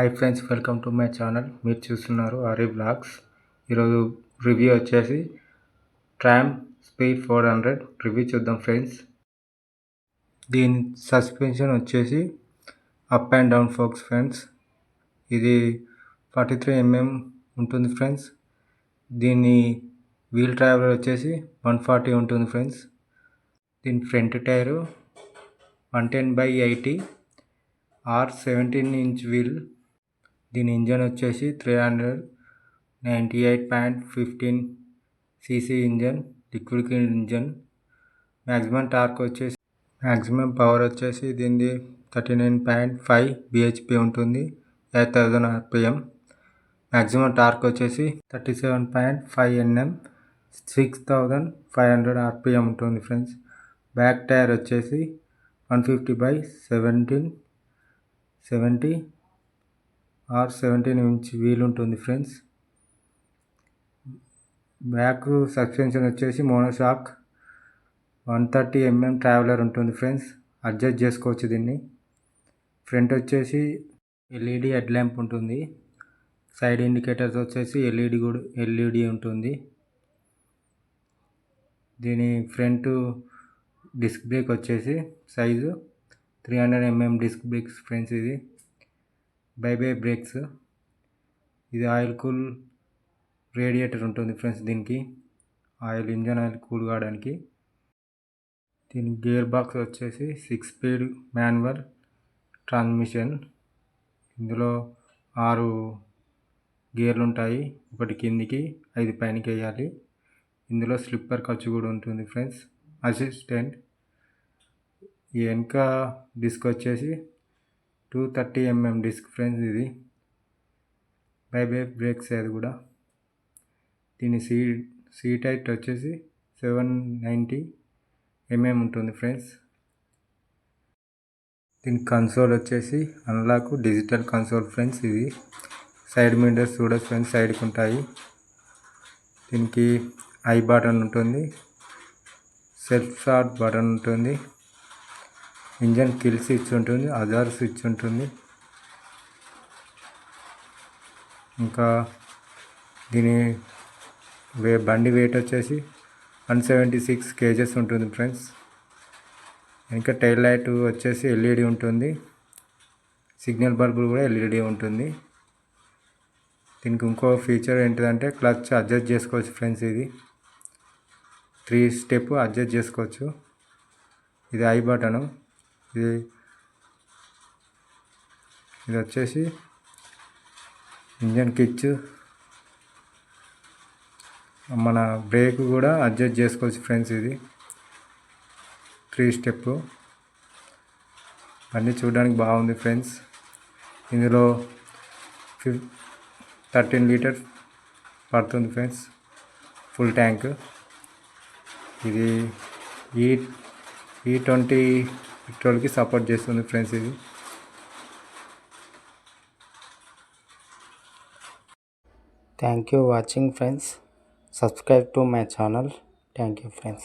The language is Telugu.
Hi friends, welcome to my channel. మీరు చూస్తున్నారు ఆర్య బ్లాగ్స్. ఈరోజు రివ్యూ వచ్చేసి ట్రామ్ స్పీడ్ 400 రివ్యూ చూద్దాం ఫ్రెండ్స్. దీని సస్పెన్షన్ వచ్చేసి up and down forks friends. ఇది 43 mm ఉంటుంది ఫ్రెండ్స్. దీని వీల్ ట్రావెలర్ వచ్చేసి 140 ఉంటుంది ఫ్రెండ్స్. దీని front tyre 110/80 R17 inch wheel. దీని ఇంజన్ వచ్చేసి 398.15 cc engine, liquid cooled engine. Maximum torque వచ్చేసి మ్యాక్సిమం పవర్ వచ్చేసి దీనిది 39.5 bhp ఉంటుంది, 8000 rpm. మ్యాక్సిమం టార్క్ వచ్చేసి 37.5 Nm, 6500 rpm ఉంటుంది ఫ్రెండ్స్. బ్యాక్ టైర్ వచ్చేసి 150/70 R17 ఇంచ్ వీల్ ఉంటుంది ఫ్రెండ్స్. బ్యాక్ సస్పెన్షన్ వచ్చేసి మోనోషాక్ 130 mm ట్రావెలర్ ఉంటుంది ఫ్రెండ్స్. అడ్జస్ట్ చేసుకోవచ్చు దీన్ని. ఫ్రంట్ వచ్చేసి ఎల్ఈడి హెడ్ ల్యాంప్ ఉంటుంది. సైడ్ ఇండికేటర్స్ వచ్చేసి ఎల్ఈడి ఉంటుంది. దీని ఫ్రంట్ డిస్క్ బ్రేక్ వచ్చేసి size 300 mm disc brakes friends. ఇది బై బ్రేక్స్. ఇది ఆయిల్ కూల్ రేడియేటర్ ఉంటుంది ఫ్రెండ్స్. దీనికి ఇంజన్ ఆయిల్ కూల్ కావడానికి. దీని గేర్ బాక్స్ వచ్చేసి 6 స్పీడ్ మాన్యువల్ ట్రాన్స్మిషన్. ఇందులో 6 గేర్లు ఉంటాయి, ఒకటి కిందికి 5 పైనకి వేయాలి. ఇందులో స్లిప్పర్ ఖర్చు కూడా ఉంటుంది ఫ్రెండ్స్, అసిస్టెంట్. ఈ వెనక డిస్క్ వచ్చేసి 230 mm డిస్క్ ఫ్రెండ్స్. ఇది బై బ్రేక్స్. అది కూడా దీని సీట్ హైట్ వచ్చేసి 790 mm ఉంటుంది ఫ్రెండ్స్. దీని కన్సోల్ వచ్చేసి అన్లాక్ డిజిటల్ కన్సోల్ ఫ్రెండ్స్. ఇది సైడ్ మిరర్స్ కూడా ఫ్రెండ్స్ సైడ్కి ఉంటాయి. దీనికి ఐ బటన్ ఉంటుంది, సెల్ఫ్ స్టార్ట్ బటన్ ఉంటుంది, ఇంజన్ కిల్ స్విచ్ ఉంటుంది, అజార్ స్విచ్ ఉంటుంది. ఇంకా దీని బండి వెయిట్ వచ్చేసి 176 kgs ఉంటుంది ఫ్రెండ్స్. ఇంకా టైల్ లైట్ వచ్చేసి ఎల్ఈడి ఉంటుంది, సిగ్నల్ బల్బులు కూడా ఎల్ఈడి ఉంటుంది. దీనికి ఇంకో ఫీచర్ ఏంటిదంటే క్లచ్ అడ్జస్ట్ చేసుకోవచ్చు ఫ్రెండ్స్. ఇది 3 స్టెప్ అడ్జస్ట్ చేసుకోవచ్చు. ఇది ఐ బటను. ఇది వచ్చేసి ఇంజన్ కిచ్. మన బ్రేక్ కూడా అడ్జస్ట్ చేసుకోవచ్చు ఫ్రెండ్స్. ఇది 3 స్టెప్. బండి చూడడానికి బాగుంది ఫ్రెండ్స్. ఇందులో 13 లీటర్ పడుతుంది ఫ్రెండ్స్ ఫుల్ ట్యాంక్. ఇది E20 పెట్రోల్కి సపోర్ట్ చేస్తుంది ఫ్రెండ్స్. ఇది thank you watching friends. Subscribe to my channel. Thank you friends.